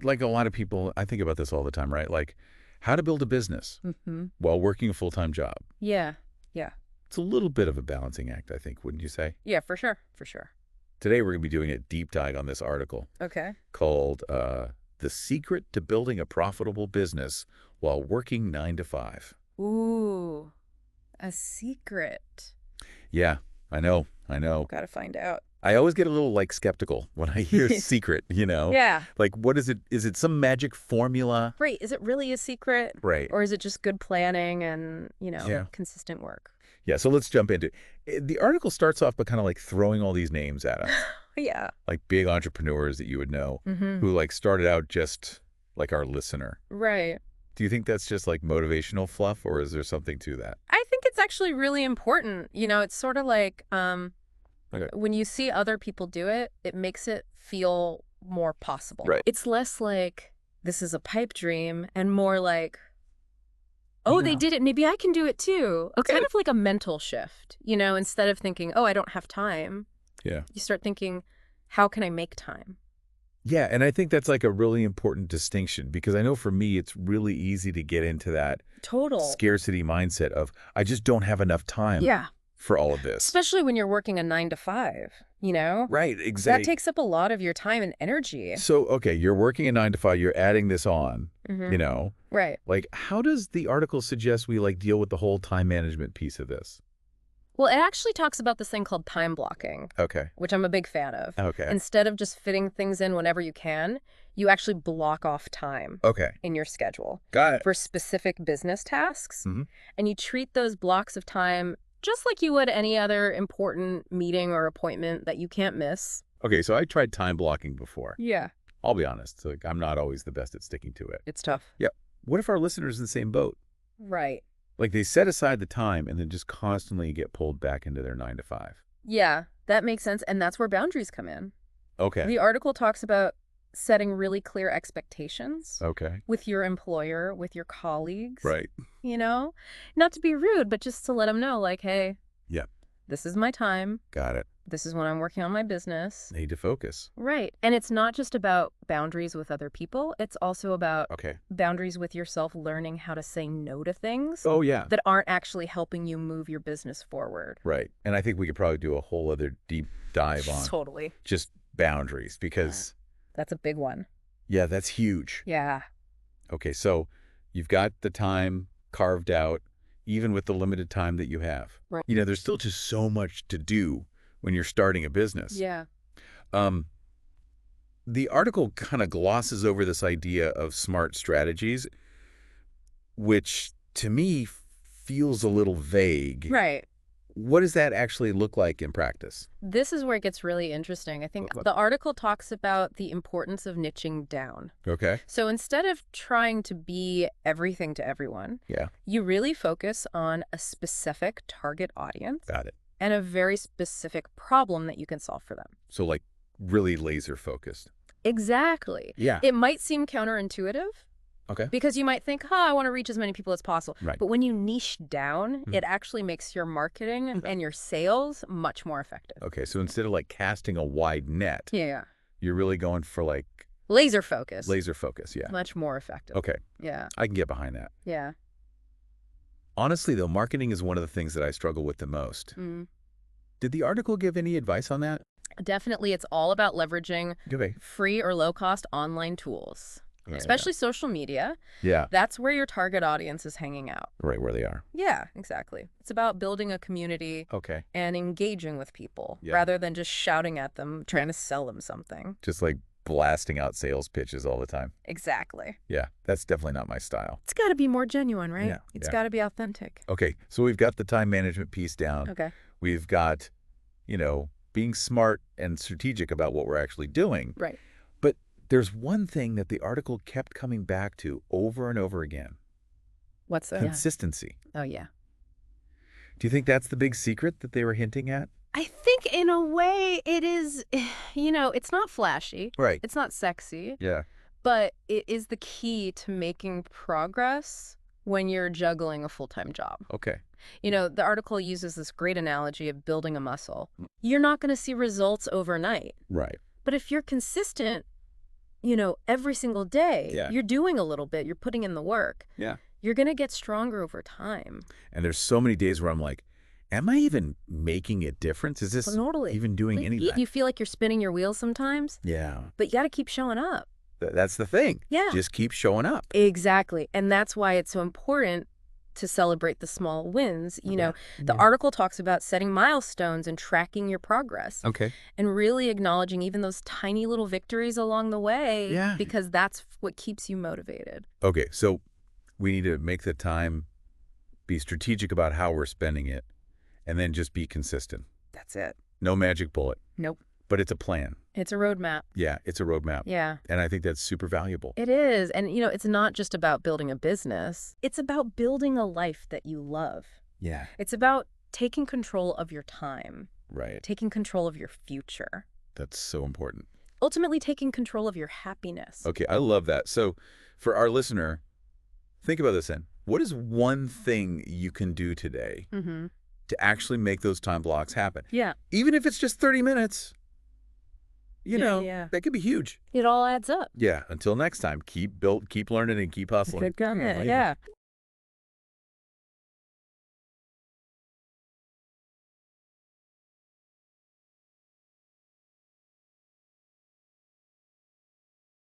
like a lot of people, I think about this all the time, right? Like how to build a business Mm-hmm. while working a full-time job. Yeah. Yeah. It's a little bit of a balancing act, I think, wouldn't you say? Yeah, for sure. For sure. Today, we're going to be doing a deep dive on this article Okay. called The Secret to Building a Profitable Business While Working 9 to 5. Ooh, a secret. Yeah, I know. I know. Gotta find out. I always get a little like skeptical when I hear secret, Yeah. Like, what is it? Is it some magic formula? Right. Is it really a secret? Right. Or is it just good planning and, Yeah. consistent work? Yeah, so let's jump into it. The article starts off by kind of like throwing all these names at us, Yeah. like big entrepreneurs that you would know Mm-hmm. who like started out just like our listener. Right. Do you think that's just like motivational fluff or is there something to that? I think it's actually really important. It's sort of like Okay. when you see other people do it, it makes it feel more possible. Right. It's less like this is a pipe dream and more like, oh, they Yeah. did it. Maybe I can do it too. It's Okay. kind of like a mental shift, instead of thinking, oh, I don't have time. Yeah. You start thinking, how can I make time? Yeah, and I think that's like a really important distinction because I know for me it's really easy to get into that Total. scarcity mindset of I just don't have enough time Yeah. for all of this. Especially when you're working a 9 to 5, Right, That exactly. takes up a lot of your time and energy. So, okay, you're working a 9 to 5, you're adding this on, Mhm. Right. like how does the article suggest we like deal with the whole time management piece of this? Well, it actually talks about this thing called time blocking, Okay. which I'm a big fan of. Okay. Instead of just fitting things in whenever you can, you actually block off time Okay. in your schedule Got it. for specific business tasks. Mhm. And you treat those blocks of time just like you would any other important meeting or appointment that you can't miss. Okay, so I tried time blocking before. Yeah. I'll be honest, like I'm not always the best at sticking to it. It's tough. Yeah. What if our listeners in the same boat? Right. Like they set aside the time and then just constantly get pulled back into their 9 to 5. Yeah, that makes sense. And that's where boundaries come in. Okay. The article talks about setting really clear expectations Okay. with your employer, with your colleagues. Right. Not to be rude, but just to let them know, like, hey, Yep. this is my time. Got it. This is when I'm working on my business. Need to focus. Right. And it's not just about boundaries with other people. It's also about Okay. boundaries with yourself, learning how to say no to things Oh, yeah. that aren't actually helping you move your business forward. Right. And I think we could probably do a whole other deep dive on Totally. just boundaries because, That's a big one. yeah, that's huge. Yeah. Okay. So you've got the time carved out, even with the limited time that you have. Right. There's still just so much to do when you're starting a business. Yeah. The article kind of glosses over this idea of smart strategies, which to me feels a little vague. Right. What does that actually look like in practice? This is where it gets really interesting. I think What? the article talks about the importance of niching down. Okay. So instead of trying to be everything to everyone, Yeah. you really focus on a specific target audience Got it. and a very specific problem that you can solve for them. So like really laser focused. Exactly. Yeah. It might seem counterintuitive Okay. because you might think, I want to reach as many people as possible. Right. But when you niche down, Mhm. it actually makes your marketing and your sales much more effective. Okay. So instead of like casting a wide net, Yeah. you're really going for like Laser focus. laser focus. Yeah. Much more effective. Okay. Yeah. I can get behind that. Yeah. Honestly, though, marketing is one of the things that I struggle with the most. Mm. Did the article give any advice on that? Definitely, it's all about leveraging Okay. free or low-cost online tools, Yeah. especially social media. Yeah. That's where your target audience is hanging out. Right where they are. Yeah, exactly. It's about building a community Okay. and engaging with people Yeah. rather than just shouting at them, trying to sell them something. Just like blasting out sales pitches all the time. Exactly. Yeah. That's definitely not my style. It's got to be more genuine, right? Yeah, It's yeah. got to be authentic. Okay. So we've got the time management piece down. Okay. We've got, being smart and strategic about what we're actually doing. Right. But there's one thing that the article kept coming back to over and over again. What's that? Consistency. Oh, yeah. Do you think that's the big secret that they were hinting at? I think in a way it is, it's not flashy. Right. It's not sexy. Yeah. But it is the key to making progress when you're juggling a full-time job. Okay. The article uses this great analogy of building a muscle. You're not going to see results overnight. Right. But if you're consistent, every single day, Yeah. you're doing a little bit, you're putting in the work, Yeah. you're going to get stronger over time. And there's so many days where I'm like, am I even making a difference? Is this Totally. even doing Like, anything? you feel like you're spinning your wheels sometimes, Yeah. but you got to keep showing up. That's the thing. Yeah. Just keep showing up. Exactly. And that's why it's so important to celebrate the small wins. The Yeah. article talks about setting milestones and tracking your progress Okay. and really acknowledging even those tiny little victories along the way. Yeah. Because that's what keeps you motivated. Okay. So we need to make the time, be strategic about how we're spending it, and then just be consistent. That's it. No magic bullet. Nope. But it's a plan. It's a roadmap. Yeah, it's a roadmap. Yeah. And I think that's super valuable. It is. And, it's not just about building a business. It's about building a life that you love. Yeah. It's about taking control of your time, Right. taking control of your future, That's so important. ultimately taking control of your happiness. Okay, I love that. So for our listener, think about this then. What is one thing you can do today Mm-hmm. to actually make those time blocks happen? Yeah. Even if it's just 30 minutes, Yeah. that could be huge. It all adds up. Yeah, until next time, keep learning and keep hustling. Yeah.